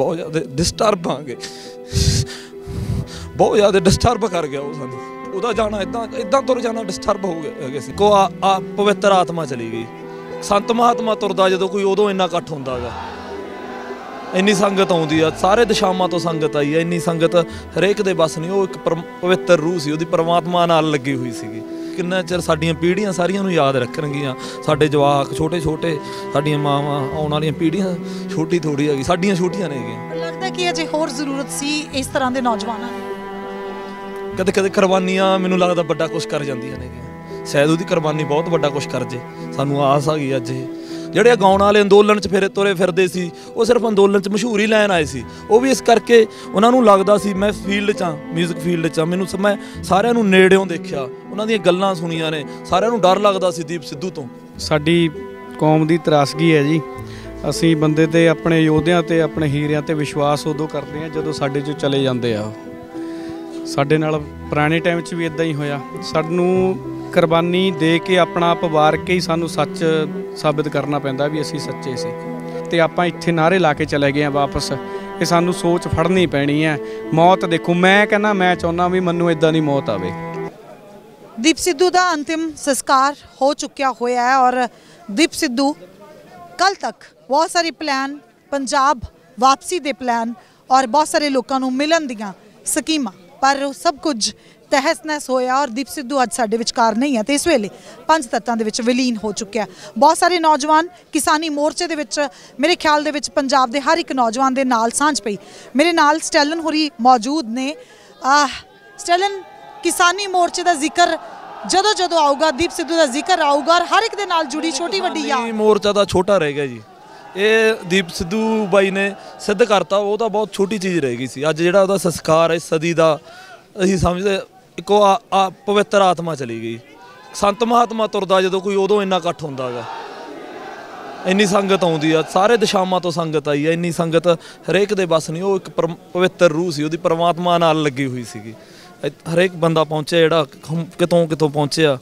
बहुत ज़्यादा डिस्टर्ब हाँ गए, बहुत ज़्यादा डिस्टर्ब कर गया वो सानू। ਉਹਦਾ ਜਾਣਾ ਇਦਾਂ ਤੁਰ ਜਾਣਾ ਡਿਸਟਰਬ ਹੋ ਗਿਆ ਸੀ। ਕੋ ਪਵਿੱਤਰ ਆਤਮਾ ਚਲੀ ਗਈ। ਸੰਤ ਮਹਾਤਮਾ ਤੁਰਦਾ ਜਦੋਂ ਕੋਈ ਉਦੋਂ ਇੰਨਾ ਇਕੱਠ ਹੁੰਦਾ ਗਾ, ਇੰਨੀ ਸੰਗਤ ਆਉਂਦੀ ਆ, ਸਾਰੇ ਦਿਸ਼ਾਵਾਂ ਤੋਂ ਸੰਗਤ ਆਈ ਆ, ਇੰਨੀ ਸੰਗਤ ਹਰੇਕ ਦੇ ਬਸ ਨਹੀਂ। ਉਹ ਇੱਕ ਪਵਿੱਤਰ ਰੂਹ ਸੀ, ਉਹਦੀ ਪਰਮਾਤਮਾ ਨਾਲ ਲੱਗੀ ਹੋਈ ਸੀਗੀ। ਕਿੰਨਾ ਚਿਰ ਸਾਡੀਆਂ ਪੀੜ੍ਹੀਆਂ ਸਾਰੀਆਂ ਨੂੰ ਯਾਦ ਰੱਖਣਗੀਆਂ। ਸਾਡੇ ਜਵਾਕ ਛੋਟੇ ਛੋਟੇ, ਸਾਡੀਆਂ ਮਾਵਾਂ, ਆਉਣ ਵਾਲੀਆਂ ਪੀੜ੍ਹੀਆਂ ਛੋਟੀ ਥੋੜ੍ਹੀ ਹੈਗੀ, ਸਾਡੀਆਂ ਛੋਟੀਆਂ ਨੇ ਹੈਗੀਆਂ। ਲੱਗਦਾ ਕਿ ਅਜੇ ਹੋਰ ਜ਼ਰੂਰਤ ਸੀ ਇਸ ਤਰ੍ਹਾਂ ਦੇ ਨੌਜਵਾਨਾਂ ਦੀ। ਕਦੇ ਕਦੇ ਕੁਰਬਾਨੀਆਂ ਮੈਨੂੰ ਲੱਗਦਾ ਵੱਡਾ ਕੁਛ ਕਰ ਜਾਂਦੀਆਂ ਨੇਗੀਆਂ। ਸ਼ਾਇਦ ਉਹਦੀ ਕੁਰਬਾਨੀ ਬਹੁਤ ਵੱਡਾ ਕੁਛ ਕਰ ਜੇ। ਸਾਨੂੰ ਆਸ ਆ ਗਈ ਅੱਜ ਇਹ ਜਿਹੜੇ ਗਾਉਣ ਵਾਲੇ ਅੰਦੋਲਨ 'ਚ ਤੁਰੇ ਫਿਰਦੇ ਸੀ, ਉਹ ਸਿਰਫ ਅੰਦੋਲਨ 'ਚ ਮਸ਼ਹੂਰੀ ਲੈਣ ਆਏ ਸੀ। ਉਹ ਵੀ ਇਸ ਕਰਕੇ ਉਹਨਾਂ ਨੂੰ ਲੱਗਦਾ ਸੀ ਮੈਂ ਫੀਲਡ 'ਚ ਹਾਂ, ਮਿਊਜ਼ਿਕ ਫੀਲਡ 'ਚ ਹਾਂ। ਮੈਂ ਸਾਰਿਆਂ ਨੂੰ ਨੇੜਿਓਂ ਦੇਖਿਆ, ਉਹਨਾਂ ਦੀਆਂ ਗੱਲਾਂ ਸੁਣੀਆਂ ਨੇ। ਸਾਰਿਆਂ ਨੂੰ ਡਰ ਲੱਗਦਾ ਸੀ ਦੀਪ ਸਿੱਧੂ ਤੋਂ। ਸਾਡੀ ਕੌਮ ਦੀ ਤਰਾਸਗੀ ਹੈ ਜੀ। ਅਸੀਂ ਬੰਦੇ ਤੇ ਆਪਣੇ ਯੋਧਿਆਂ ਤੇ ਆਪਣੇ ਹੀਰਿਆਂ ਤੇ ਵਿਸ਼ਵਾਸ ਉਦੋਂ ਕਰਦੇ ਹਾਂ ਜਦੋਂ ਸਾਡੇ 'ਚੋਂ ਚਲੇ ਜਾਂਦੇ ਆ। ਸਾਡੇ ਨਾਲ ਪੁਰਾਣੇ ਟਾਈਮ 'ਚ ਵੀ ਇੱਦਾਂ ਹੀ ਹੋਇਆ। ਸਾਨੂੰ ਕੁਰਬਾਨੀ ਦੇ ਕੇ ਆਪਣਾ ਆਪ ਵਾਰ ਕੇ ਹੀ ਸਾਨੂੰ ਸੱਚ ਸਾਬਿਤ ਕਰਨਾ ਪੈਂਦਾ ਵੀ ਅਸੀਂ ਸੱਚੇ ਸੀ। ਤੇ ਆਪਾਂ ਇੱਥੇ ਨਾਅਰੇ ਲਾ ਕੇ ਚਲੇ ਗਏ ਹਾਂ ਵਾਪਸ। ਇਹ ਸਾਨੂੰ ਸੋਚ ਫੜਨੀ ਪੈਣੀ ਹੈ। ਮੌਤ ਦੇਖੋ, ਮੈਂ ਕਹਿੰਦਾ, ਮੈਂ ਚਾਹੁੰਦਾ ਵੀ ਮੈਨੂੰ ਇੱਦਾਂ ਦੀ ਮੌਤ ਆਵੇ। ਦੀਪ ਸਿੱਧੂ ਦਾ ਅੰਤਿਮ ਸੰਸਕਾਰ ਹੋ ਚੁੱਕਿਆ ਹੋਇਆ ਹੈ ਔਰ ਦੀਪ ਸਿੱਧੂ ਕੱਲ ਤੱਕ ਬਹੁਤ ਸਾਰੇ ਪਲਾਨ, ਪੰਜਾਬ ਵਾਪਸੀ ਦੇ ਪਲਾਨ ਔਰ ਬਹੁਤ ਸਾਰੇ ਲੋਕਾਂ ਨੂੰ ਮਿਲਣ ਦੀਆਂ ਸਕੀਮਾਂ, ਪਰ ਸਭ ਕੁਝ ਤਹਿਸ ਨਹਿਸ ਹੋਇਆ ਔਰ ਦੀਪ ਸਿੱਧੂ ਅੱਜ ਸਾਡੇ ਵਿਚਕਾਰ ਨਹੀਂ ਹੈ ਤੇ ਇਸ ਵੇਲੇ ਪੰਜ ਤੱਤਾਂ ਦੇ ਵਿੱਚ ਵਿਲੀਨ ਹੋ ਚੁੱਕਿਆ। ਬਹੁਤ ਸਾਰੇ ਨੌਜਵਾਨ ਕਿਸਾਨੀ ਮੋਰਚੇ ਦੇ ਵਿੱਚ, ਮੇਰੇ ਖਿਆਲ ਦੇ ਵਿੱਚ ਪੰਜਾਬ ਦੇ ਹਰ ਇੱਕ ਨੌਜਵਾਨ ਦੇ ਨਾਲ ਸਾਂਝ ਪਈ। ਮੇਰੇ ਨਾਲ ਸਟੈਲਨ ਹੋਰੀ ਮੌਜੂਦ ਨੇ। ਸਟੈਲਨ, ਕਿਸਾਨੀ ਮੋਰਚੇ ਦਾ ਜ਼ਿਕਰ ਜਦੋਂ ਜਦੋਂ ਆਊਗਾ, ਦੀਪ ਸਿੱਧੂ ਦਾ ਜ਼ਿਕਰ ਆਊਗਾ ਔਰ ਹਰ ਇੱਕ ਦੇ ਨਾਲ ਜੁੜੀ ਛੋਟੀ ਵੱਡੀ ਯਾਦ। ਮੋਰਚਾ ਤਾਂ ਛੋਟਾ ਰਹਿ ਗਿਆ ਜੀ। ਇਹ ਦੀਪ ਸਿੱਧੂ ਬਾਈ ਨੇ ਸਿੱਧ ਕਰਤਾ, ਉਹ ਤਾਂ ਬਹੁਤ ਛੋਟੀ ਚੀਜ਼ ਰਹਿ ਗਈ ਸੀ। ਅੱਜ ਜਿਹੜਾ ਉਹਦਾ ਸੰਸਕਾਰ ਹੈ ਸਦੀ ਦਾ, ਅਸੀਂ ਸਮਝਦੇ ਇੱਕੋ ਪਵਿੱਤਰ ਆਤਮਾ ਚਲੀ ਗਈ। ਸੰਤ ਮਹਾਤਮਾ ਤੁਰਦਾ ਜਦੋਂ ਕੋਈ ਉਦੋਂ ਇੰਨਾ ਇਕੱਠ ਹੁੰਦਾ ਗਾ, ਇੰਨੀ ਸੰਗਤ ਆਉਂਦੀ ਆ, ਸਾਰੇ ਦਿਸ਼ਾਵਾਂ ਤੋਂ ਸੰਗਤ ਆਈ ਆ, ਇੰਨੀ ਸੰਗਤ ਹਰੇਕ ਦੇ ਬਸ ਨਹੀਂ। ਉਹ ਇੱਕ ਪਵਿੱਤਰ ਰੂਹ ਸੀ, ਉਹਦੀ ਪਰਮਾਤਮਾ ਨਾਲ ਲੱਗੀ ਹੋਈ ਸੀਗੀ। ਹਰੇਕ ਬੰਦਾ ਪਹੁੰਚਿਆ ਜਿਹੜਾ ਕਿਤੋਂ ਪਹੁੰਚਿਆ,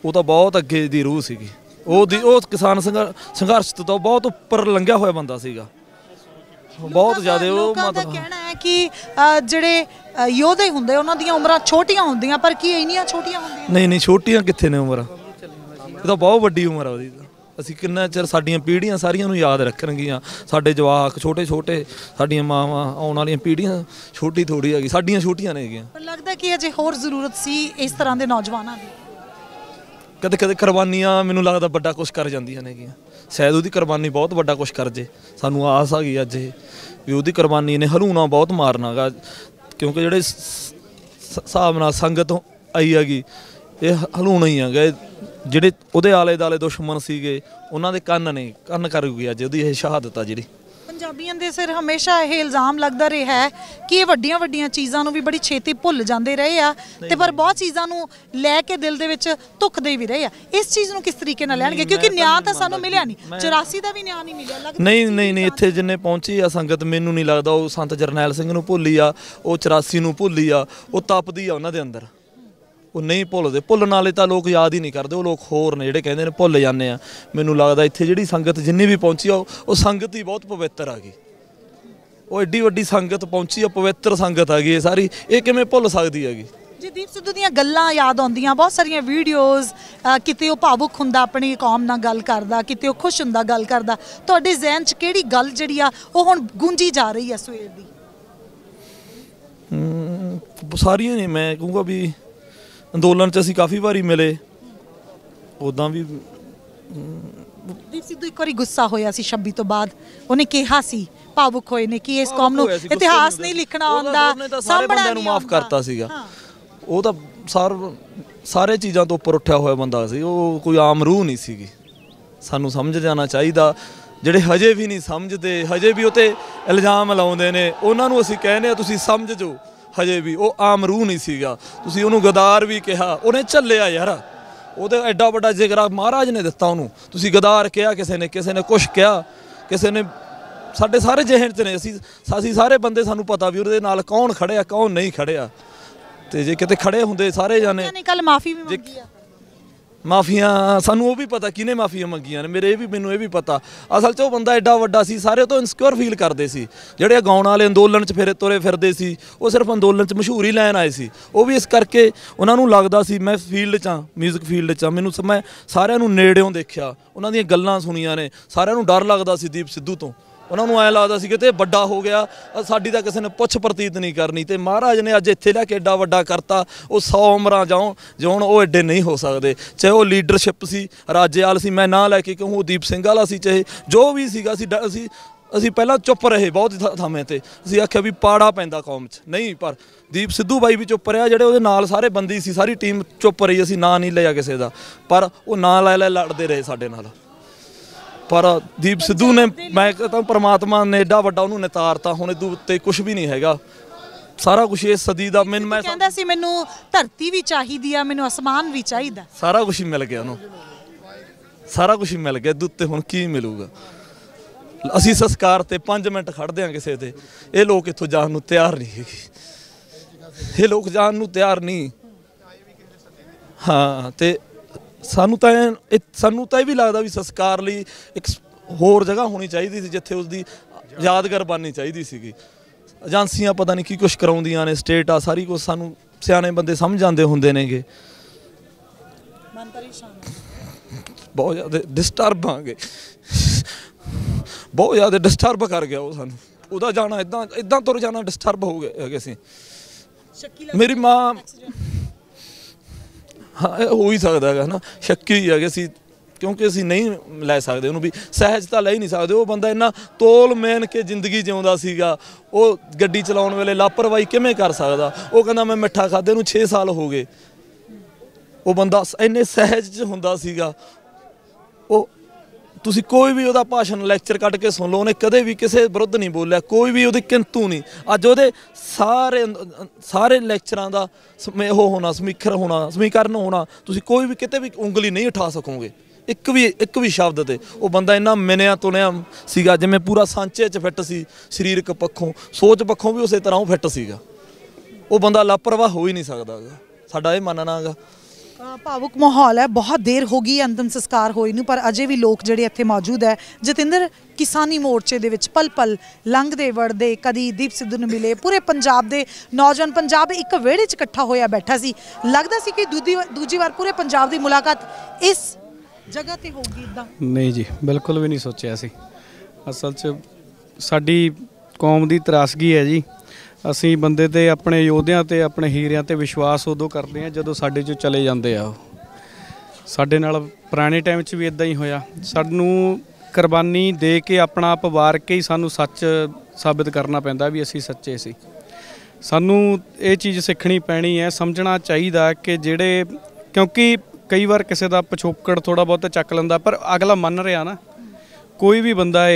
ਉਹ ਤਾਂ ਬਹੁਤ ਅੱਗੇ ਦੀ ਰੂਹ ਸੀਗੀ। ਉਹ ਕਿਸਾਨ ਸੰਘਰਸ਼ ਤੋਂ ਬਹੁਤ ਉੱਪਰ ਲੰਘਿਆ ਹੋਇਆ ਬੰਦਾ ਸੀਗਾ, ਬਹੁਤ ਜ਼ਿਆਦਾ। ਉਹ ਲੋਕਾਂ ਦਾ ਕਹਿਣਾ ਹੈ ਕਿ ਜਿਹੜੇ ਯੋਧੇ ਹੁੰਦੇ ਉਹਨਾਂ ਦੀਆਂ ਉਮਰਾਂ ਛੋਟੀਆਂ ਹੁੰਦੀਆਂ, ਪਰ ਕੀ ਇੰਨੀਆਂ ਛੋਟੀਆਂ ਹੁੰਦੀਆਂ? ਨਹੀਂ, ਛੋਟੀਆਂ ਕਿੱਥੇ ਨੇ ਉਮਰਾਂ। ਇਹ ਤਾਂ ਬਹੁਤ ਵੱਡੀ ਉਮਰ ਆ ਉਹਦੀ। ਅਸੀਂ ਕਿੰਨਾ ਚਿਰ ਸਾਡੀਆਂ ਪੀੜ੍ਹੀਆਂ ਸਾਰੀਆਂ ਨੂੰ ਯਾਦ ਰੱਖਣਗੀਆਂ। ਸਾਡੇ ਜਵਾਕ ਛੋਟੇ ਛੋਟੇ, ਸਾਡੀਆਂ ਮਾਵਾਂ, ਆਉਣ ਵਾਲੀਆਂ ਪੀੜ੍ਹੀਆਂ ਛੋਟੀ ਥੋੜ੍ਹੀ ਹੈਗੀ, ਸਾਡੀਆਂ ਛੋਟੀਆਂ ਨੇ ਹੈਗੀਆਂ। ਪਰ ਲੱਗਦਾ ਕਿ ਅਜੇ ਹੋਰ ਜ਼ਰੂਰਤ ਸੀ ਇਸ ਤਰ੍ਹਾਂ ਦੇ ਨੌਜਵਾਨਾਂ ਦੀ। ਕਦੇ ਕਦੇ ਕੁਰਬਾਨੀਆਂ ਮੈਨੂੰ ਲੱਗਦਾ ਵੱਡਾ ਕੁਛ ਕਰ ਜਾਂਦੀਆਂ ਨੇਗੀਆਂ। ਸ਼ਾਇਦ ਉਹਦੀ ਕੁਰਬਾਨੀ ਬਹੁਤ ਵੱਡਾ ਕੁਛ ਕਰ ਜੇ। ਸਾਨੂੰ ਆਸ ਆ ਗਈ ਅੱਜ ਇਹ ਵੀ ਉਹਦੀ ਕੁਰਬਾਨੀ ਨੇ ਹਲੂਣਾ ਬਹੁਤ ਮਾਰਨਾ ਗਾ। ਕਿਉਂਕਿ ਜਿਹੜੇ ਹਿਸਾਬ ਨਾਲ ਸੰਗਤ ਆਈ ਹੈਗੀ, ਇਹ ਹਲੂਣਾ ਹੀ ਹੈਗਾ। ਜਿਹੜੇ ਉਹਦੇ ਆਲੇ ਦੁਆਲੇ ਦੁਸ਼ਮਣ ਸੀਗੇ, ਉਹਨਾਂ ਦੇ ਕੰਨ ਕਰ ਗਈ ਅੱਜ ਉਹਦੀ ਇਹ ਸ਼ਹਾਦਤ ਆ। ਜਿਹੜੀ ਪੰਜਾਬੀਆਂ ਦੇ ਸਿਰ ਹਮੇਸ਼ਾ ਇਹ ਇਲਜ਼ਾਮ ਲੱਗਦਾ ਰਿਹਾ ਹੈ ਕਿ ਇਹ ਵੱਡੀਆਂ ਵੱਡੀਆਂ ਚੀਜ਼ਾਂ ਨੂੰ ਵੀ ਬੜੀ ਛੇਤੀ ਭੁੱਲ ਜਾਂਦੇ ਰਹੇ ਆ ਤੇ ਪਰ ਬਹੁਤ ਚੀਜ਼ਾਂ ਨੂੰ ਲੈ ਕੇ ਦਿਲ ਦੇ ਵਿੱਚ ਧੁਖਦੇ ਵੀ ਰਹੇ ਆ। ਇਸ ਚੀਜ਼ ਨੂੰ ਕਿਸ ਤਰੀਕੇ ਨਾਲ ਲੈਣਗੇ? ਕਿਉਂਕਿ ਨਿਆਂ ਤਾਂ ਸਾਨੂੰ ਮਿਲਿਆ ਨਹੀਂ, 84 ਦਾ ਵੀ ਨਿਆਂ ਨਹੀਂ ਮਿਲਿਆ। ਲੱਗਦਾ ਨਹੀਂ ਇੱਥੇ ਜਿੰਨੇ ਪਹੁੰਚੀ ਆ ਸੰਗਤ, ਮੈਨੂੰ ਨਹੀਂ ਲੱਗਦਾ ਉਹ ਸੰਤ ਜਰਨੈਲ ਸਿੰਘ ਨੂੰ ਭੁੱਲੀ ਆ, ਉਹ 84 ਨੂੰ ਭੁੱਲੀ ਆ। ਉਹ ਤਪਦੀ ਆ ਉਹਨਾਂ ਦੇ ਅੰਦਰ, ਉਹ ਨਹੀਂ ਭੁੱਲਦੇ। ਭੁੱਲਣ ਵਾਲੇ ਤਾਂ ਲੋਕ ਯਾਦ ਹੀ ਨਹੀਂ ਕਰਦੇ। ਉਹ ਲੋਕ ਹੋਰ ਨੇ ਜਿਹੜੇ ਕਹਿੰਦੇ ਨੇ ਭੁੱਲ ਜਾਂਦੇ ਆ। ਮੈਨੂੰ ਲੱਗਦਾ ਇੱਥੇ ਜਿਹੜੀ ਸੰਗਤ ਜਿੰਨੀ ਵੀ ਪਹੁੰਚੀ ਆ, ਉਹ ਸੰਗਤ ਹੀ ਬਹੁਤ ਪਵਿੱਤਰ ਆ ਗਈ। ਉਹ ਐਡੀ ਵੱਡੀ ਸੰਗਤ ਪਹੁੰਚੀ ਆ, ਪਵਿੱਤਰ ਸੰਗਤ ਆ ਗਈ ਇਹ ਸਾਰੀ। ਇਹ ਕਿਵੇਂ ਭੁੱਲ ਸਕਦੀ ਹੈਗੀ? ਜੀ ਦੀਪ ਸਿੱਧੂ ਦੀਆਂ ਗੱਲਾਂ ਯਾਦ ਆਉਂਦੀਆਂ, ਬਹੁਤ ਸਾਰੀਆਂ ਵੀਡੀਓਜ਼, ਕਿਤੇ ਉਹ ਭਾਵੁਕ ਹੁੰਦਾ ਆਪਣੀ ਕੌਮ ਨਾਲ ਗੱਲ ਕਰਦਾ, ਕਿਤੇ ਉਹ ਖੁਸ਼ ਹੁੰਦਾ ਗੱਲ ਕਰਦਾ। ਤੁਹਾਡੇ ਜ਼ਿਹਨ 'ਚ ਕਿਹੜੀ ਗੱਲ ਜਿਹੜੀ ਆ ਉਹ ਹੁਣ ਗੂੰਜੀ ਜਾ ਰਹੀ ਆ ਸਵੇਰ ਦੀ? ਸਾਰੀਆਂ ਨੇ। ਮੈਂ ਕਹੂੰਗਾ ਵੀ ਅੰਦੋਲਨ 'ਚ ਅਸੀਂ ਕਾਫੀ ਵਾਰੀ ਮਿਲੇ, ਉੱਦਾਂ ਵੀ। ਦੀਪ ਸਿੱਧੂ ਇੱਕ ਵਾਰੀ ਗੁੱਸਾ ਹੋਇਆ ਸੀ 26 ਤੋਂ ਬਾਅਦ, ਉਹਨੇ ਕਿਹਾ ਸੀ, ਭਾਵੁਕ ਹੋਏ ਨੇ ਕਿ ਇਸ ਕੌਮ ਨੂੰ ਇਤਿਹਾਸ ਨਹੀਂ ਲਿਖਣਾ ਆਉਂਦਾ, ਸਾਰੇ ਬੰਦਿਆਂ ਨੂੰ ਮਾਫ ਕਰਤਾ ਸੀਗਾ। ਉਹ ਤਾਂ ਸਾਰੇ ਚੀਜ਼ਾਂ ਤੋਂ ਉੱਪਰ ਉੱਠਿਆ ਹੋਇਆ ਬੰਦਾ ਸੀ। ਉਹ ਕੋਈ ਆਮ ਰੂਹ ਨਹੀਂ ਸੀਗੀ। ਸਾਨੂੰ ਸਮਝ ਜਾਣਾ ਚਾਹੀਦਾ। ਜਿਹੜੇ ਹਜੇ ਵੀ ਨਹੀਂ ਸਮਝਦੇ, ਹਜੇ ਵੀ ਉਹ 'ਤੇ ਇਲਜ਼ਾਮ ਲਾਉਂਦੇ ਨੇ, ਉਹਨਾਂ ਨੂੰ ਅਸੀਂ ਕਹਿੰਦੇ ਹਾਂ ਤੁਸੀਂ ਸਮਝ ਜਾਓ। ਹਜੇ ਵੀ ਉਹ ਆਮ ਰੂਹ ਨਹੀਂ ਸੀਗਾ। ਤੁਸੀਂ ਉਹਨੂੰ ਗਦਾਰ ਵੀ ਕਿਹਾ, ਉਹਨੇ ਝੱਲਿਆ ਯਾਰ। ਉਹਦੇ ਐਡਾ ਵੱਡਾ ਜ਼ਿਕਰ ਮਹਾਰਾਜ ਨੇ ਦਿੱਤਾ ਉਹਨੂੰ। ਤੁਸੀਂ ਗਦਾਰ ਕਿਹਾ, ਕਿਸੇ ਨੇ ਕੁਛ ਕਿਹਾ, ਕਿਸੇ ਨੇ। ਸਾਡੇ ਸਾਰੇ ਜਿਹਨ 'ਚ ਨੇ। ਅਸੀਂ ਸਾਰੇ ਬੰਦੇ, ਸਾਨੂੰ ਪਤਾ ਵੀ ਉਹਦੇ ਨਾਲ ਕੌਣ ਖੜਿਆ ਕੌਣ ਨਹੀਂ ਖੜਿਆ। ਤੇ ਜੇ ਕਿਤੇ ਖੜੇ ਹੁੰਦੇ ਸਾਰੇ ਜਾਣੇ। ਕੱਲ ਮਾਫੀ ਵੀ ਮੰਗੀ ਆ। ਮਾਫੀਆਂ ਸਾਨੂੰ ਉਹ ਵੀ ਪਤਾ ਕਿਹਨੇ ਮਾਫੀਆਂ ਮੰਗੀਆਂ ਨੇ, ਮੈਨੂੰ ਇਹ ਵੀ ਪਤਾ। ਅਸਲ 'ਚ ਉਹ ਬੰਦਾ ਐਡਾ ਵੱਡਾ ਸੀ, ਸਾਰੇ ਤੋਂ ਇਨਸਿਕਿਉਰ ਫੀਲ ਕਰਦੇ ਸੀ। ਜਿਹੜੇ ਗਾਉਣ ਵਾਲੇ ਅੰਦੋਲਨ 'ਚ ਤੁਰੇ ਫਿਰਦੇ ਸੀ, ਉਹ ਸਿਰਫ ਅੰਦੋਲਨ 'ਚ ਮਸ਼ਹੂਰੀ ਲੈਣ ਆਏ ਸੀ। ਉਹ ਵੀ ਇਸ ਕਰਕੇ ਉਹਨਾਂ ਨੂੰ ਲੱਗਦਾ ਸੀ ਮੈਂ ਫੀਲਡ 'ਚ ਹਾਂ, ਮਿਊਜ਼ਿਕ ਫੀਲਡ 'ਚ ਹਾਂ। ਮੈਂ ਸਾਰਿਆਂ ਨੂੰ ਨੇੜਿਓਂ ਦੇਖਿਆ, ਉਹਨਾਂ ਦੀਆਂ ਗੱਲਾਂ ਸੁਣੀਆਂ ਨੇ। ਸਾਰਿਆਂ ਨੂੰ ਡਰ ਲੱਗਦਾ ਸੀ ਦੀਪ ਸਿੱਧੂ ਤੋਂ। ਉਹਨਾਂ ਨੂੰ ਐਂ ਲੱਗਦਾ ਸੀ ਕਿ ਤੇ ਵੱਡਾ ਹੋ ਗਿਆ, ਸਾਡੀ ਤਾਂ ਕਿਸੇ ਨੇ ਪੁੱਛ ਪ੍ਰਤੀਤ ਨਹੀਂ ਕਰਨੀ। ਤੇ ਮਹਾਰਾਜ ਨੇ ਅੱਜ ਇੱਥੇ ਲੈ ਕੇ ਐਡਾ ਵੱਡਾ ਕਰਤਾ। ਉਹ 100 ਉਮਰਾਂ ਜਿਉਣ ਉਹ ਐਡੇ ਨਹੀਂ ਹੋ ਸਕਦੇ। ਚਾਹੇ ਉਹ ਲੀਡਰਸ਼ਿਪ ਸੀ, ਰਾਜੇਵਾਲ ਸੀ, ਮੈਂ ਨਾਂ ਲੈ ਕੇ ਕਹੂੰ, ਉਹ ਦੀਪ ਸਿੰਘ ਵਾਲਾ ਸੀ, ਚਾਹੇ ਜੋ ਵੀ ਸੀਗਾ। ਅਸੀਂ ਪਹਿਲਾਂ ਚੁੱਪ ਰਹੇ ਬਹੁਤ ਥਾਵੇਂ ਤੇ। ਅਸੀਂ ਆਖਿਆ ਵੀ ਪਾੜਾ ਪੈਂਦਾ ਕੌਮ 'ਚ, ਨਹੀਂ। ਪਰ ਦੀਪ ਸਿੱਧੂ ਬਾਈ ਵੀ ਚੁੱਪ ਰਿਹਾ, ਜਿਹੜੇ ਉਹਦੇ ਨਾਲ ਸਾਰੇ ਬੰਦੀ ਸੀ, ਸਾਰੀ ਟੀਮ ਚੁੱਪ ਰਹੀ। ਅਸੀਂ ਨਾਂ ਨਹੀਂ ਲਿਆ ਕਿਸੇ ਦਾ, ਪਰ ਉਹ ਨਾਂ ਲੈ ਲੜਦੇ ਰਹੇ ਸਾਡੇ ਨਾਲ। ਪਰ ਦੀਪ ਸਿੱਧੂ ਨੇ, ਮੈਂ ਕਹਿੰਦਾ ਪਰਮਾਤਮਾ ਨੇ ਐਡਾ ਵੱਡਾ ਉਹਨੂੰ ਨਿਤਾਰਤਾ। ਹੁਣ ਇਹਦੇ ਉੱਤੇ ਕੁਝ ਵੀ ਨਹੀਂ ਹੈਗਾ। ਸਾਰਾ ਕੁਝ ਇਸ ਸਦੀ ਦਾ ਮੈਂ ਕਹਿੰਦਾ ਸੀ ਮੈਨੂੰ ਧਰਤੀ ਵੀ ਚਾਹੀਦੀ ਆ, ਮੈਨੂੰ ਅਸਮਾਨ ਵੀ ਚਾਹੀਦਾ। ਸਾਰਾ ਕੁਝ ਹੀ ਮਿਲ ਗਿਆ ਉਹਨੂੰ, ਸਾਰਾ ਕੁਝ ਹੀ ਮਿਲ ਗਿਆ। ਇਹਦੇ ਉੱਤੇ ਹੁਣ ਕੀ ਮਿਲੂਗਾ? ਅਸੀਂ ਸੰਸਕਾਰ ਤੇ 5 ਮਿੰਟ ਖੜਦੇ ਹਾਂ ਕਿਸੇ ਤੇ, ਇਹ ਲੋਕ ਇੱਥੋਂ ਜਾਣ ਨੂੰ ਤਿਆਰ ਨਹੀਂ ਹੈਗੇ। ਇਹ ਲੋਕ ਜਾਣ ਨੂੰ ਤਿਆਰ ਨਹੀਂ। ਹਾਂ, ਤੇ ਸਾਨੂੰ ਤਾਂ ਇਹ ਵੀ ਲੱਗਦਾ ਵੀ ਸੰਸਕਾਰ ਲਈ ਇੱਕ ਹੋਰ ਜਗ੍ਹਾ ਹੋਣੀ ਚਾਹੀਦੀ ਸੀ, ਜਿੱਥੇ ਉਸਦੀ ਯਾਦਗਾਰ ਬਣਨੀ ਚਾਹੀਦੀ ਸੀਗੀ। ਏਜੰਸੀਆਂ ਪਤਾ ਨਹੀਂ ਕੀ ਕੁਛ ਕਰਾਉਂਦੀਆਂ ਨੇ, ਸਟੇਟ ਆ ਸਾਰੀ ਕੁਛ, ਸਾਨੂੰ ਸਿਆਣੇ ਬੰਦੇ ਸਮਝ ਜਾਂਦੇ ਹੁੰਦੇ ਨੇਗੇ। ਬਹੁਤ ਜ਼ਿਆਦਾ ਡਿਸਟਰਬ ਆਂਗੇ, ਬਹੁਤ ਜ਼ਿਆਦਾ ਡਿਸਟਰਬ ਕਰ ਗਿਆ ਉਹ ਸਾਨੂੰ। ਉਹਦਾ ਜਾਣਾ ਇੱਦਾਂ ਤੁਰ ਜਾਣਾ ਡਿਸਟਰਬ ਹੋ ਗਏ ਹੈਗੇ ਅਸੀਂ। ਮੇਰੀ ਮਾਂ, ਹਾਂ ਇਹ ਹੋ ਹੀ ਸਕਦਾ ਹੈਗਾ ਨਾ, ਸ਼ੱਕੀ ਹੀ ਹੈਗੇ ਸੀ, ਕਿਉਂਕਿ ਅਸੀਂ ਨਹੀਂ ਲੈ ਸਕਦੇ ਉਹਨੂੰ ਵੀ, ਸਹਿਜ ਤਾਂ ਲੈ ਹੀ ਨਹੀਂ ਸਕਦੇ। ਉਹ ਬੰਦਾ ਇੰਨਾ ਤੋਲ ਮੇਨ ਕੇ ਜ਼ਿੰਦਗੀ ਜਿਉਂਦਾ ਸੀਗਾ, ਉਹ ਗੱਡੀ ਚਲਾਉਣ ਵੇਲੇ ਲਾਪਰਵਾਹੀ ਕਿਵੇਂ ਕਰ ਸਕਦਾ? ਉਹ ਕਹਿੰਦਾ ਮੈਂ ਮਿੱਠਾ ਖਾਧੇ ਨੂੰ 6 ਸਾਲ ਹੋ ਗਏ। ਉਹ ਬੰਦਾ ਇੰਨੇ ਸਹਿਜ 'ਚ ਹੁੰਦਾ ਸੀਗਾ। ਉਹ ਤੁਸੀਂ ਕੋਈ ਵੀ ਉਹਦਾ ਭਾਸ਼ਣ ਲੈਕਚਰ ਕੱਢ ਕੇ ਸੁਣ ਲਓ, ਉਹਨੇ ਕਦੇ ਵੀ ਕਿਸੇ ਵਿਰੁੱਧ ਨਹੀਂ ਬੋਲਿਆ, ਕੋਈ ਵੀ ਉਹਦੀ ਕਿੰਤੂ ਨਹੀਂ। ਅੱਜ ਉਹਦੇ ਸਾਰੇ ਲੈਕਚਰਾਂ ਦਾ ਉਹ ਹੋਣਾ, ਸਮੀਕਰਨ ਹੋਣਾ, ਤੁਸੀਂ ਕੋਈ ਵੀ ਕਿਤੇ ਵੀ ਉਂਗਲੀ ਨਹੀਂ ਉਠਾ ਸਕੋਗੇ ਇੱਕ ਵੀ ਸ਼ਬਦ ਤੇ। ਉਹ ਬੰਦਾ ਇੰਨਾ ਮਿਣਿਆ ਤੁਣਿਆ ਸੀਗਾ, ਜਿਵੇਂ ਪੂਰਾ ਸਾਂਚੇ 'ਚ ਫਿੱਟ ਸੀ, ਸਰੀਰਕ ਪੱਖੋਂ, ਸੋਚ ਪੱਖੋਂ ਵੀ ਉਸੇ ਤਰ੍ਹਾਂ ਉਹ ਫਿੱਟ ਸੀਗਾ। ਉਹ ਬੰਦਾ ਲਾਪਰਵਾਹ ਹੋ ਹੀ ਨਹੀਂ ਸਕਦਾ ਗਾ, ਸਾਡਾ ਇਹ ਮੰਨਣਾ ਗਾ। ਭਾਵੁਕ ਮਾਹੌਲ ਹੈ, ਬਹੁਤ ਦੇਰ ਹੋ ਗਈ ਅੰਤਿਮ ਸੰਸਕਾਰ ਹੋਏ ਨੂੰ, ਪਰ ਅਜੇ ਵੀ ਲੋਕ ਜਿਹੜੇ ਇੱਥੇ ਮੌਜੂਦ ਹੈ। ਜਤਿੰਦਰ, ਕਿਸਾਨੀ ਮੋਰਚੇ ਦੇ ਵਿੱਚ ਪਲ ਲੰਘਦੇ ਵੜਦੇ ਕਦੀ ਦੀਪ ਸਿੱਧੂ ਨੂੰ ਮਿਲੇ, ਪੂਰੇ ਪੰਜਾਬ ਦੇ ਨੌਜਵਾਨ, ਪੰਜਾਬ ਇੱਕ ਵਿਹੜੇ 'ਚ ਇਕੱਠਾ ਹੋਇਆ ਬੈਠਾ ਸੀ। ਲੱਗਦਾ ਸੀ ਕਿ ਦੂਜੀ ਵਾਰ ਪੂਰੇ ਪੰਜਾਬ ਦੀ ਮੁਲਾਕਾਤ ਇਸ ਜਗ੍ਹਾ ਤੇ ਹੋਊਗੀ। ਇੱਦਾਂ ਨਹੀਂ ਜੀ, ਬਿਲਕੁਲ ਵੀ ਨਹੀਂ ਸੋਚਿਆ ਸੀ। ਅਸਲ 'ਚ ਸਾਡੀ ਕੌਮ ਦੀ ਤਰਾਸਗੀ ਹੈ ਜੀ। ਅਸੀਂ ਬੰਦੇ ਤੇ, ਆਪਣੇ ਯੋਧਿਆਂ ਤੇ, ਆਪਣੇ ਹੀਰਿਆਂ ਤੇ ਵਿਸ਼ਵਾਸ ਉਦੋਂ ਕਰਦੇ ਹਾਂ ਜਦੋਂ ਸਾਡੇ 'ਚੋਂ ਚਲੇ ਜਾਂਦੇ ਆ। ਉਹ ਸਾਡੇ ਨਾਲ ਪੁਰਾਣੇ ਟਾਈਮ 'ਚ ਵੀ ਇੱਦਾਂ ਹੀ ਹੋਇਆ। ਸਾਨੂੰ ਕੁਰਬਾਨੀ ਦੇ ਕੇ ਆਪਣਾ ਆਪ ਵਾਰ ਕੇ ਹੀ ਸਾਨੂੰ ਸੱਚ ਸਾਬਿਤ ਕਰਨਾ ਪੈਂਦਾ ਵੀ ਅਸੀਂ ਸੱਚੇ ਸੀ। ਸਾਨੂੰ ਇਹ ਚੀਜ਼ ਸਿੱਖਣੀ ਪੈਣੀ ਹੈ, ਸਮਝਣਾ ਚਾਹੀਦਾ ਕਿ ਜਿਹੜੇ, ਕਿਉਂਕਿ ਕਈ ਵਾਰ ਕਿਸੇ ਦਾ ਪਿਛੋਕੜ ਥੋੜ੍ਹਾ ਬਹੁਤ ਚੱਕ ਲੈਂਦਾ, ਪਰ ਅਗਲਾ ਮੰਨ ਰਿਹਾ ਨਾ। ਕੋਈ ਵੀ ਬੰਦਾ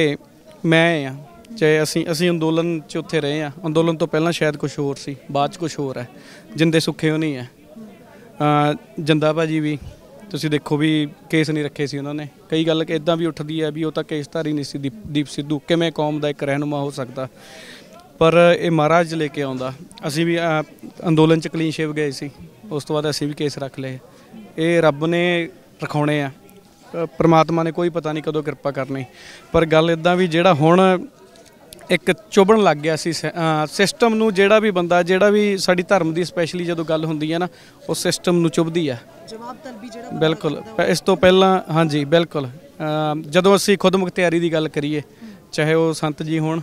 ਮੈਂ ਆ, ਚਾਹੇ ਅਸੀਂ ਅੰਦੋਲਨ 'ਚ ਉੱਥੇ ਰਹੇ ਹਾਂ। ਅੰਦੋਲਨ ਤੋਂ ਪਹਿਲਾਂ ਸ਼ਾਇਦ ਕੁਛ ਹੋਰ ਸੀ, ਬਾਅਦ 'ਚ ਕੁਛ ਹੋਰ ਹੈ। ਜਿੰਦੇ ਸੁੱਖੇ ਉਹ ਨਹੀਂ ਹੈ। ਜਿੰਦਾ ਭਾਜੀ ਵੀ ਤੁਸੀਂ ਦੇਖੋ ਵੀ ਕੇਸ ਨਹੀਂ ਰੱਖੇ ਸੀ ਉਹਨਾਂ ਨੇ। ਕਈ ਗੱਲ ਇੱਦਾਂ ਵੀ ਉੱਠਦੀ ਹੈ ਵੀ ਉਹ ਤਾਂ ਕੇਸਧਾਰੀ ਨਹੀਂ ਸੀ। ਦੀਪ ਸਿੱਧੂ ਕਿਵੇਂ ਕੌਮ ਦਾ ਇੱਕ ਰਹਿਨੁਮਾ ਹੋ ਸਕਦਾ? ਪਰ ਇਹ ਮਹਾਰਾਜ ਲੈ ਕੇ ਆਉਂਦਾ। ਅਸੀਂ ਵੀ ਅੰਦੋਲਨ 'ਚ ਕਲੀਨ ਸ਼ੇਵ ਗਏ ਸੀ, ਉਸ ਤੋਂ ਬਾਅਦ ਅਸੀਂ ਵੀ ਕੇਸ ਰੱਖ ਲਏ। ਇਹ ਰੱਬ ਨੇ ਰਖਾਉਣੇ ਆ, ਪਰਮਾਤਮਾ ਨੇ ਕੋਈ ਪਤਾ ਨਹੀਂ ਕਦੋਂ ਕਿਰਪਾ ਕਰਨੀ। ਪਰ ਗੱਲ ਇੱਦਾਂ ਵੀ ਜਿਹੜਾ ਹੁਣ ਇੱਕ ਚੁਭਣ ਲੱਗ ਗਿਆ ਸੀ ਸਿਸਟਮ ਨੂੰ, ਜਿਹੜਾ ਵੀ ਬੰਦਾ, ਜਿਹੜਾ ਵੀ ਸਾਡੀ ਧਰਮ ਦੀ ਸਪੈਸ਼ਲੀ ਜਦੋਂ ਗੱਲ ਹੁੰਦੀ ਹੈ ਨਾ, ਉਹ ਸਿਸਟਮ ਨੂੰ ਚੁਭਦੀ ਆ। ਬਿਲਕੁਲ। ਇਸ ਤੋਂ ਪਹਿਲਾਂ, ਹਾਂਜੀ ਬਿਲਕੁਲ, ਜਦੋਂ ਅਸੀਂ ਖੁਦ ਮੁਖਤਿਆਰੀ ਦੀ ਗੱਲ ਕਰੀਏ, ਚਾਹੇ ਉਹ ਸੰਤ ਜੀ ਹੋਣ,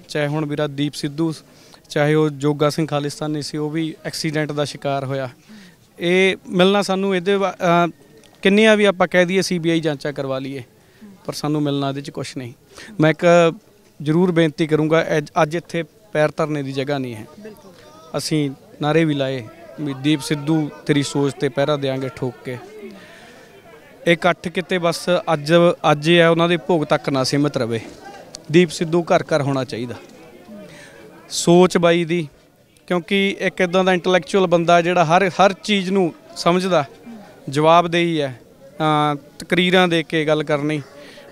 ਚਾਹੇ ਹੁਣ ਵੀਰਾ ਦੀਪ ਸਿੱਧੂ, ਚਾਹੇ ਉਹ ਜੋਗਾ ਸਿੰਘ ਖਾਲਿਸਤਾਨੀ ਸੀ, ਉਹ ਵੀ ਐਕਸੀਡੈਂਟ ਦਾ ਸ਼ਿਕਾਰ ਹੋਇਆ। ਇਹ ਮਿਲਣਾ ਸਾਨੂੰ, ਇਹਦੇ ਕਿੰਨੀਆਂ ਵੀ ਆਪਾਂ ਕਹਿ ਦਈਏ CBI ਜਾਂਚਾਂ ਕਰਵਾ ਲਈਏ, ਪਰ ਸਾਨੂੰ ਮਿਲਣਾ ਇਹਦੇ 'ਚ ਕੁਛ ਨਹੀਂ। ਮੈਂ ਇੱਕ ਜ਼ਰੂਰ ਬੇਨਤੀ ਕਰੂੰਗਾ, ਅੱਜ ਇੱਥੇ ਪੈਰ ਧਰਨੇ ਦੀ ਜਗ੍ਹਾ ਨਹੀਂ ਹੈ। ਅਸੀਂ ਨਾਅਰੇ ਵੀ ਲਾਏ ਵੀ ਦੀਪ ਸਿੱਧੂ ਤੇਰੀ ਸੋਚ ਤੇ ਪਹਿਰਾ ਦਿਆਂਗੇ ਠੋਕ ਕੇ। ਇਹ ਇਕੱਠ ਕਿਤੇ ਬਸ ਅੱਜ ਹੈ ਉਹਨਾਂ ਦੇ ਭੋਗ ਤੱਕ ਨਾ ਸੀਮਿਤ ਰਵੇ। ਦੀਪ ਸਿੱਧੂ ਘਰ ਘਰ ਹੋਣਾ ਚਾਹੀਦਾ। ਸੋਚ ਬਾਈ ਦੀ, ਕਿਉਂਕਿ ਇੱਕ ਇੱਦਾਂ ਦਾ ਇੰਟੈਲੈਕਚੁਅਲ ਬੰਦਾ ਜਿਹੜਾ ਹਰ ਚੀਜ਼ ਨੂੰ ਸਮਝਦਾ, ਜਵਾਬਦੇਹੀ ਹੈ, ਤਕਰੀਰਾਂ ਦੇ ਕੇ ਗੱਲ ਕਰਨੀ।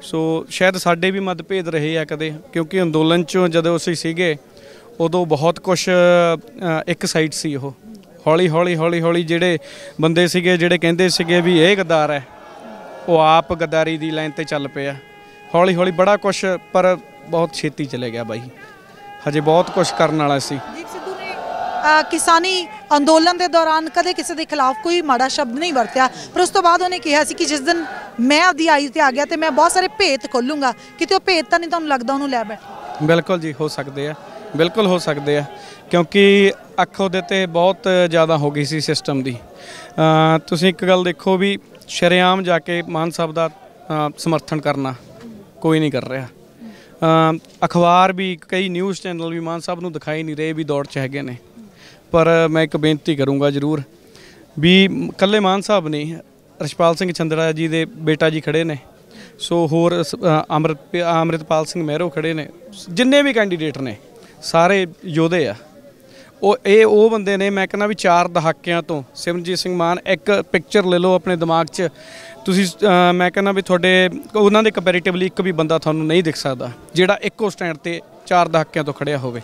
ਸੋ ਸ਼ਾਇਦ ਸਾਡੇ ਵੀ ਮਤਭੇਦ ਰਹੇ ਆ ਕਦੇ, ਕਿਉਂਕਿ ਅੰਦੋਲਨ 'ਚੋਂ ਜਦੋਂ ਅਸੀਂ ਸੀਗੇ ਉਦੋਂ ਬਹੁਤ ਕੁਛ ਇੱਕ ਸਾਈਡ ਸੀ। ਉਹ ਹੌਲੀ ਹੌਲੀ ਜਿਹੜੇ ਬੰਦੇ ਸੀਗੇ ਜਿਹੜੇ ਕਹਿੰਦੇ ਸੀਗੇ ਵੀ ਇਹ ਗੱਦਾਰ ਹੈ, ਉਹ ਆਪ ਗੱਦਾਰੀ ਦੀ ਲਾਈਨ ਤੇ ਚੱਲ ਪਿਆ। ਹੌਲੀ ਹੌਲੀ ਬੜਾ ਕੁਛ, ਪਰ ਬਹੁਤ ਛੇਤੀ ਚਲੇ ਗਿਆ ਬਾਈ, ਹਜੇ ਬਹੁਤ ਕੁਛ ਕਰਨ ਵਾਲਾ ਸੀ। ਦੀਪ ਸਿੱਧੂ ਨੇ ਕਿਸਾਨੀ ਅੰਦੋਲਨ ਦੇ ਦੌਰਾਨ ਕਦੇ ਕਿਸੇ ਦੇ ਖਿਲਾਫ ਕੋਈ ਮਾੜਾ ਸ਼ਬਦ ਨਹੀਂ ਵਰਤਿਆ, ਪਰ ਉਸ ਤੋਂ ਬਾਅਦ ਉਹਨੇ ਕਿਹਾ ਸੀ ਕਿ ਜਿਸ ਦਿਨ ਮੈਂ ਆਪਦੀ ਆਈ ਤੇ ਆ ਗਿਆ ਤੇ ਮੈਂ ਬਹੁਤ ਸਾਰੇ ਭੇਤ ਖੋਲੂੰਗਾ, ਕਿਤੇ ਉਹ ਭੇਤ ਤਾਂ ਨਹੀਂ ਤੁਹਾਨੂੰ ਲੱਗਦਾ ਉਹਨੂੰ ਲੈ ਬੈਠਾ? ਬਿਲਕੁਲ ਜੀ, ਹੋ ਸਕਦੇ ਆ, ਬਿਲਕੁਲ ਹੋ ਸਕਦੇ ਆ, ਕਿਉਂਕਿ ਅੱਖ ਉਹਦੇ ਤੇ ਬਹੁਤ ਜ਼ਿਆਦਾ ਹੋ ਗਈ ਸੀ ਸਿਸਟਮ ਦੀ। ਤੁਸੀਂ ਇੱਕ ਗੱਲ ਦੇਖੋ ਵੀ ਸ਼ਰੇਆਮ ਜਾ ਕੇ ਮਾਨ ਸਾਹਿਬ ਦਾ ਸਮਰਥਨ ਕਰਨਾ ਕੋਈ ਨਹੀਂ ਕਰ ਰਿਹਾ। ਅਖਬਾਰ ਵੀ, ਕਈ ਨਿਊਜ਼ ਚੈਨਲ ਵੀ ਮਾਨ ਸਾਹਿਬ ਨੂੰ ਦਿਖਾਈ ਨਹੀਂ ਰਹੇ ਵੀ ਦੌੜ 'ਚ ਹੈਗੇ ਨੇ। ਪਰ ਮੈਂ ਇੱਕ ਬੇਨਤੀ ਕਰੂੰਗਾ ਜ਼ਰੂਰ ਵੀ ਇਕੱਲੇ ਮਾਨ ਸਾਹਿਬ ਨਹੀਂ, ਰਛਪਾਲ ਸਿੰਘ ਚੰਦੜਾ ਜੀ ਦੇ ਬੇਟਾ ਜੀ ਖੜੇ ਨੇ, ਸੋ ਹੋਰ ਅੰਮ੍ਰਿਤਪਾਲ ਸਿੰਘ ਮਹਿਰੋ ਖੜੇ ਨੇ, ਜਿੰਨੇ ਵੀ ਕੈਂਡੀਡੇਟ ਨੇ ਸਾਰੇ ਯੋਧੇ ਆ। ਉਹ ਬੰਦੇ ਨੇ, ਮੈਂ ਕਹਿੰਦਾ ਵੀ 4 ਦਹਾਕਿਆਂ ਤੋਂ ਸਿਮਰਜੀਤ ਸਿੰਘ ਮਾਨ, ਇੱਕ ਪਿਕਚਰ ਲੈ ਲਓ ਆਪਣੇ ਦਿਮਾਗ 'ਚ ਤੁਸੀਂ, ਮੈਂ ਕਹਿੰਦਾ ਵੀ ਤੁਹਾਡੇ ਉਹਨਾਂ ਦੇ ਕੰਪੈਰੀਟਿਵਲੀ ਇੱਕ ਵੀ ਬੰਦਾ ਤੁਹਾਨੂੰ ਨਹੀਂ ਦਿਖ ਸਕਦਾ ਜਿਹੜਾ ਇੱਕੋ ਸਟੈਂਡ ਤੇ 4 ਦਹਾਕਿਆਂ ਤੋਂ ਖੜਿਆ ਹੋਵੇ।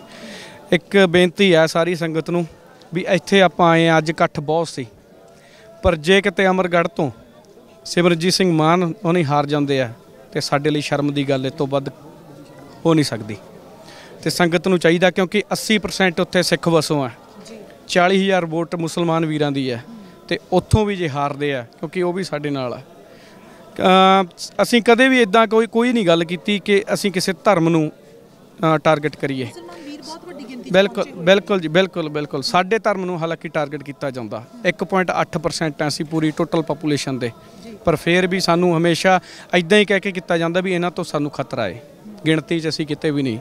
ਇੱਕ ਬੇਨਤੀ ਹੈ ਸਾਰੀ ਸੰਗਤ ਨੂੰ ਵੀ ਇੱਥੇ ਆਪਾਂ ਆਏ ਹਾਂ, ਅੱਜ ਇਕੱਠ ਬਹੁਤ ਸੀ, ਪਰ ਜੇ ਕਿਤੇ ਅਮਰਗੜ੍ਹ ਤੋਂ ਸਿਮਰਜੀਤ ਸਿੰਘ ਮਾਨ ਉਹਨੇ ਹਾਰ ਜਾਂਦੇ ਆ ਤੇ ਸਾਡੇ ਲਈ ਸ਼ਰਮ ਦੀ ਗੱਲ ਇਹ ਤੋਂ ਵੱਧ ਹੋ ਨਹੀਂ ਸਕਦੀ। ਤੇ ਸੰਗਤ ਨੂੰ ਚਾਹੀਦਾ, ਕਿਉਂਕਿ 80% ਉੱਥੇ ਸਿੱਖ ਵਸੋਂ ਆ, 40,000 ਵੋਟ ਮੁਸਲਮਾਨ ਵੀਰਾਂ ਦੀ ਹੈ, ਤੇ ਉੱਥੋਂ ਵੀ ਜੇ ਹਾਰਦੇ ਆ, ਕਿਉਂਕਿ ਉਹ ਵੀ ਸਾਡੇ ਨਾਲ ਆ। ਅਸੀਂ ਕਦੇ ਵੀ ਇਦਾਂ ਕੋਈ ਨਹੀਂ ਗੱਲ ਕੀਤੀ ਕਿ ਅਸੀਂ ਕਿਸੇ ਧਰਮ ਨੂੰ ਟਾਰਗੇਟ ਕਰੀਏ। ਬਿਲਕੁਲ ਜੀ, ਬਿਲਕੁਲ ਸਾਡੇ ਧਰਮ ਨੂੰ ਹਾਲਾਂਕਿ ਟਾਰਗੇਟ ਕੀਤਾ ਜਾਂਦਾ। 1.8% ਅਸੀਂ ਪੂਰੀ ਟੋਟਲ ਪਾਪੂਲੇਸ਼ਨ ਦੇ, ਪਰ ਫਿਰ ਵੀ ਸਾਨੂੰ ਹਮੇਸ਼ਾ ਇਦਾਂ ਹੀ ਕਹਿ ਕੇ ਕੀਤਾ ਜਾਂਦਾ ਵੀ ਇਹਨਾਂ ਤੋਂ ਸਾਨੂੰ ਖਤਰਾ ਹੈ। ਗਿਣਤੀ 'ਚ ਅਸੀਂ ਕਿਤੇ ਵੀ ਨਹੀਂ,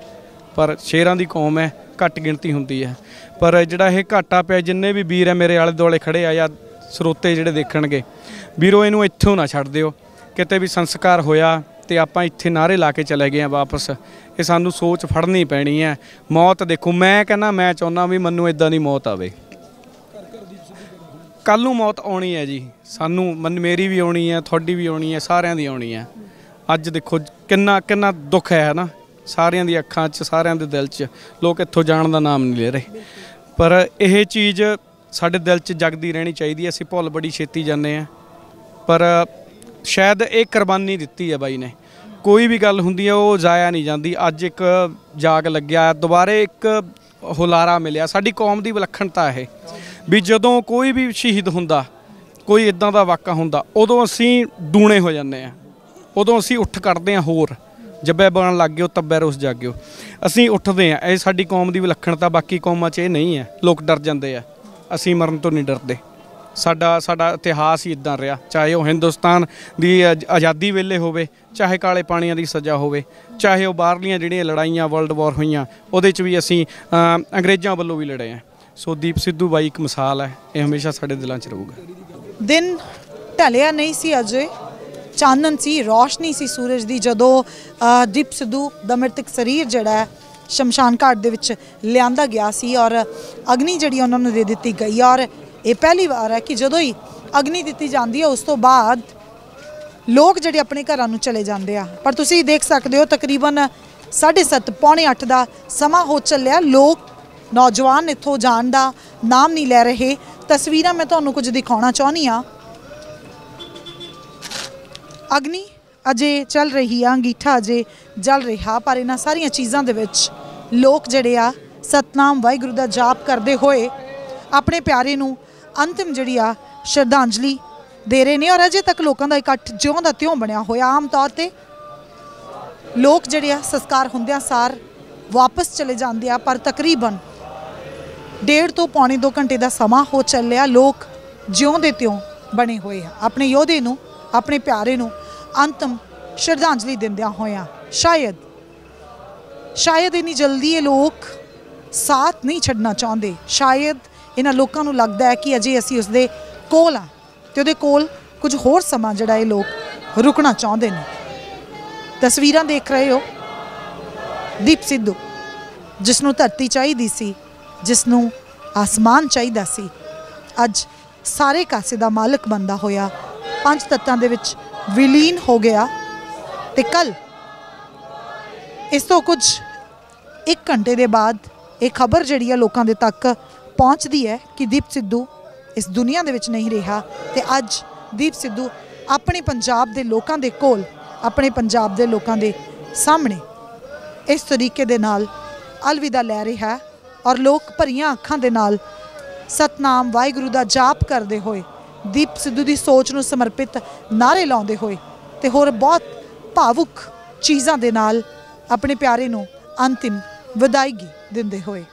ਪਰ ਸ਼ੇਰਾਂ ਦੀ ਕੌਮ ਹੈ, ਘੱਟ ਗਿਣਤੀ ਹੁੰਦੀ ਹੈ। ਪਰ ਜਿਹੜਾ ਇਹ ਘਾਟਾ ਪਿਆ, ਜਿੰਨੇ ਵੀ ਵੀਰ ਹੈ ਮੇਰੇ ਆਲੇ ਦੁਆਲੇ ਖੜੇ ਆ ਜਾਂ ਸਰੋਤੇ ਜਿਹੜੇ ਦੇਖਣਗੇ, ਵੀਰੋ ਇਹਨੂੰ ਇੱਥੋਂ ਨਾ ਛੱਡ ਦਿਓ। ਕਿਤੇ ਵੀ ਸੰਸਕਾਰ ਹੋਇਆ ਤੇ ਆਪਾਂ ਇੱਥੇ ਨਾਅਰੇ ਲਾ ਕੇ ਚਲੇ ਗਏ ਆ ਵਾਪਸ, ਇਹ ਸਾਨੂੰ ਸੋਚ ਫੜਨੀ ਪੈਣੀ ਹੈ। ਮੌਤ ਦੇਖੋ, ਮੈਂ ਕਹਿੰਦਾ, ਮੈਂ ਚਾਹੁੰਦਾ ਵੀ ਮੈਨੂੰ ਇਦਾਂ ਦੀ ਮੌਤ ਆਵੇ। ਕੱਲ੍ਹ ਨੂੰ ਮੌਤ ਆਉਣੀ ਹੈ ਜੀ, ਸਾਨੂੰ ਮੇਰੀ ਵੀ ਆਉਣੀ ਹੈ, ਤੁਹਾਡੀ ਵੀ ਆਉਣੀ ਹੈ, ਸਾਰਿਆਂ ਦੀ ਆਉਣੀ ਹੈ। ਅੱਜ ਦੇਖੋ ਕਿੰਨਾ ਦੁੱਖ ਹੈ ਨਾ, ਸਾਰਿਆਂ ਦੀ ਅੱਖਾਂ 'ਚ, ਸਾਰਿਆਂ ਦੇ ਦਿਲ 'ਚ। ਲੋਕ ਇੱਥੋਂ ਜਾਣ ਦਾ ਨਾਮ ਨਹੀਂ ਲੈ ਰਹੇ, ਪਰ ਇਹ ਚੀਜ਼ ਸਾਡੇ ਦਿਲ 'ਚ ਜਗਦੀ ਰਹਿਣੀ ਚਾਹੀਦੀ ਹੈ। ਅਸੀਂ ਭੁੱਲ ਬੜੀ ਛੇਤੀ ਜਾਂਦੇ ਹਾਂ, ਪਰ ਸ਼ਾਇਦ ਇਹ ਕੁਰਬਾਨੀ ਦਿੱਤੀ ਹੈ ਬਾਈ ਨੇ। ਕੋਈ ਵੀ ਗੱਲ ਹੁੰਦੀ ਹੈ ਉਹ ਜ਼ਾਇਆ ਨਹੀਂ ਜਾਂਦੀ। ਅੱਜ ਇੱਕ ਜਾਗ ਲੱਗਿਆ, ਦੁਬਾਰੇ ਇੱਕ ਹੁਲਾਰਾ ਮਿਲਿਆ। ਸਾਡੀ ਕੌਮ ਦੀ ਵਿਲੱਖਣਤਾ ਇਹ ਵੀ ਜਦੋਂ ਕੋਈ ਵੀ ਸ਼ਹੀਦ ਹੁੰਦਾ, ਕੋਈ ਇਦਾਂ ਦਾ ਵਾਕਾ ਹੁੰਦਾ, ਉਦੋਂ ਅਸੀਂ ਦੂਣੇ ਹੋ ਜਾਂਦੇ ਹਾਂ, ਉਦੋਂ ਅਸੀਂ ਉੱਠ ਕੱਢਦੇ ਹਾਂ, ਹੋਰ ਜੱਬੇ ਬਣਨ ਲੱਗ ਗਏ, ਤੱਬੇ ਰੁੱਸ ਜਾਗਿਓ, ਅਸੀਂ ਉੱਠਦੇ ਹਾਂ। ਇਹ ਸਾਡੀ ਕੌਮ ਦੀ ਵਿਲੱਖਣਤਾ, ਬਾਕੀ ਕੌਮਾਂ 'ਚ ਇਹ ਨਹੀਂ ਹੈ। ਲੋਕ ਡਰ ਜਾਂਦੇ ਆ, ਅਸੀਂ ਮਰਨ ਤੋਂ ਨਹੀਂ ਡਰਦੇ। ਸਾਡਾ ਇਤਿਹਾਸ ਹੀ ਇਦਾਂ ਰਿਹਾ, ਚਾਹੇ ਉਹ ਹਿੰਦੁਸਤਾਨ ਦੀ ਆਜ਼ਾਦੀ ਵੇਲੇ ਹੋਵੇ, ਚਾਹੇ ਕਾਲੇ ਪਾਣੀਆਂ ਦੀ ਸਜ਼ਾ ਹੋਵੇ, ਚਾਹੇ ਉਹ ਬਾਹਰਲੀਆਂ ਜਿਹੜੀਆਂ ਲੜਾਈਆਂ ਵਰਲਡ ਵਾਰ ਹੋਈਆਂ ਉਹਦੇ 'ਚ ਵੀ ਅਸੀਂ ਅੰਗਰੇਜ਼ਾਂ ਵੱਲੋਂ ਵੀ ਲੜੇ ਹਾਂ। ਸੋ ਦੀਪ ਸਿੱਧੂ ਬਾਈ ਇੱਕ ਮਿਸਾਲ ਹੈ, ਇਹ ਹਮੇਸ਼ਾ ਸਾਡੇ ਦਿਲਾਂ 'ਚ ਰਹੂਗਾ। ਦਿਨ ਢਲਿਆ ਨਹੀਂ ਸੀ, ਅਜੇ ਚਾਨਣ ਸੀ, ਰੌਸ਼ਨੀ ਸੀ ਸੂਰਜ ਦੀ, ਜਦੋਂ ਦੀਪ ਸਿੱਧੂ ਦਾ ਮ੍ਰਿਤਕ ਸਰੀਰ ਜਿਹੜਾ ਹੈ ਸ਼ਮਸ਼ਾਨ ਘਾਟ ਦੇ ਵਿੱਚ ਲਿਆਂਦਾ ਗਿਆ ਸੀ ਔਰ ਅਗਨੀ ਜਿਹੜੀ ਉਹਨਾਂ ਨੂੰ ਦੇ ਦਿੱਤੀ ਗਈ। ਔਰ ਇਹ ਪਹਿਲੀ ਵਾਰ ਹੈ ਕਿ ਜਦੋਂ ਹੀ ਅਗਨੀ ਦਿੱਤੀ ਜਾਂਦੀ ਹੈ ਉਸ ਤੋਂ ਬਾਅਦ ਲੋਕ ਜਿਹੜੇ ਆਪਣੇ ਘਰਾਂ ਨੂੰ ਚਲੇ ਜਾਂਦੇ ਆ। ਪਰ ਤੁਸੀਂ ਦੇਖ ਸਕਦੇ ਹੋ ਤਕਰੀਬਨ 7:30 ਪੌਣੇ 8 ਦਾ ਸਮਾਂ ਹੋ ਚੱਲਿਆ, ਲੋਕ ਨੌਜਵਾਨ ਇੱਥੋਂ ਜਾਣ ਦਾ ਨਾਮ ਨਹੀਂ ਲੈ ਰਹੇ। ਤਸਵੀਰਾਂ ਮੈਂ ਤੁਹਾਨੂੰ ਕੁਝ ਦਿਖਾਉਣਾ ਚਾਹੁੰਦੀ ਹਾਂ। ਅਗਨੀ ਅਜੇ ਚੱਲ ਰਹੀ ਆ, ਅੰਗੀਠਾ ਅਜੇ ਜਲ ਰਿਹਾ, ਪਰ ਇਹਨਾਂ ਸਾਰੀਆਂ ਚੀਜ਼ਾਂ ਦੇ ਵਿੱਚ ਲੋਕ ਜਿਹੜੇ ਆ ਸਤਨਾਮ ਵਾਹਿਗੁਰੂ ਦਾ ਜਾਪ ਕਰਦੇ ਹੋਏ ਆਪਣੇ ਪਿਆਰੇ ਨੂੰ ਅੰਤਿਮ ਜਿਹੜੀ ਆ ਸ਼ਰਧਾਂਜਲੀ ਦੇ ਰਹੇ ਨੇ। ਔਰ ਅਜੇ ਤੱਕ ਲੋਕਾਂ ਦਾ ਇਕੱਠ ਜਿਉਂ ਦਾ ਤਿਉਂ ਬਣਿਆ ਹੋਇਆ। ਆਮ ਤੌਰ ਤੇ ਲੋਕ ਜਿਹੜੇ ਆ ਸੰਸਕਾਰ ਹੁੰਦਿਆਂ ਸਾਰ ਵਾਪਸ ਚਲੇ ਜਾਂਦੇ ਆ, ਪਰ ਤਕਰੀਬਨ 1.5 ਤੋਂ ਪੌਣੇ 2 ਘੰਟੇ ਦਾ ਸਮਾਂ ਹੋ ਚੱਲਿਆ। ਲੋਕ ਜਿਉਂ ਦੇ ਤਿਉਂ ਬਣੇ ਹੋਏ ਆ, ਆਪਣੇ ਯੋਧੇ ਨੂੰ, ਆਪਣੇ ਪਿਆਰੇ ਨੂੰ ਅੰਤਮ ਸ਼ਰਧਾਂਜਲੀ ਦਿੰਦਿਆਂ ਹੋਇਆਂ। ਸ਼ਾਇਦ ਇੰਨੀ ਜਲਦੀ ਇਹ ਲੋਕ ਸਾਥ ਨਹੀਂ ਛੱਡਣਾ ਚਾਹੁੰਦੇ। ਸ਼ਾਇਦ ਇਹਨਾਂ ਲੋਕਾਂ ਨੂੰ ਲੱਗਦਾ ਹੈ ਕਿ ਅਜੇ ਅਸੀਂ ਉਸਦੇ ਕੋਲ ਆ ਤੇ ਉਹਦੇ ਕੋਲ ਕੁਝ ਹੋਰ ਸਮਾਂ ਜਿਹੜਾ ਇਹ ਲੋਕ ਰੁਕਣਾ ਚਾਹੁੰਦੇ ਨੇ। ਤਸਵੀਰਾਂ ਦੇਖ ਰਹੇ ਹੋ, ਦੀਪ ਸਿੱਧੂ ਜਿਸ ਨੂੰ ਧਰਤੀ ਚਾਹੀਦੀ ਸੀ, ਜਿਸ ਨੂੰ ਆਸਮਾਨ ਚਾਹੀਦਾ ਸੀ, ਅੱਜ ਸਾਰੇ ਕਾਸੇ ਦਾ ਮਾਲਕ ਬਣਦਾ ਹੋਇਆ 5 ਤੱਤਾਂ ਦੇ ਵਿੱਚ ਵਿਲੀਨ ਹੋ ਗਿਆ। ਤੇ ਕੱਲ ਇਸ ਤੋਂ ਕੁਝ 1 ਘੰਟੇ ਦੇ ਬਾਅਦ ਇਹ ਖਬਰ ਜਿਹੜੀ ਆ ਲੋਕਾਂ ਦੇ ਤੱਕ ਪਹੁੰਚਦੀ ਹੈ ਕਿ ਦੀਪ ਸਿੱਧੂ ਇਸ ਦੁਨੀਆ ਦੇ ਵਿੱਚ ਨਹੀਂ ਰਿਹਾ ਤੇ ਅੱਜ ਦੀਪ ਸਿੱਧੂ ਆਪਣੇ ਪੰਜਾਬ ਦੇ ਲੋਕਾਂ ਦੇ ਕੋਲ, ਆਪਣੇ ਪੰਜਾਬ ਦੇ ਲੋਕਾਂ ਦੇ ਸਾਹਮਣੇ ਇਸ ਤਰੀਕੇ ਦੇ ਨਾਲ ਅਲਵਿਦਾ ਲੈ ਰਿਹਾ ਹੈ ਔਰ ਲੋਕ ਭਰੀਆਂ ਅੱਖਾਂ ਦੇ ਨਾਲ ਸਤਨਾਮ ਵਾਹਿਗੁਰੂ ਦਾ ਜਾਪ ਕਰਦੇ ਹੋਏ ਦੀਪ ਸਿੱਧੂ ਦੀ ਸੋਚ ਨੂੰ ਸਮਰਪਿਤ ਨਾਅਰੇ ਲਾਉਂਦੇ ਹੋਏ ਤੇ ਹੋਰ ਬਹੁਤ ਭਾਵੁਕ ਚੀਜ਼ਾਂ ਦੇ ਨਾਲ ਆਪਣੇ ਪਿਆਰੇ ਨੂੰ ਅੰਤਿਮ ਵਿਦਾਇਗੀ ਦਿੰਦੇ ਹੋਏ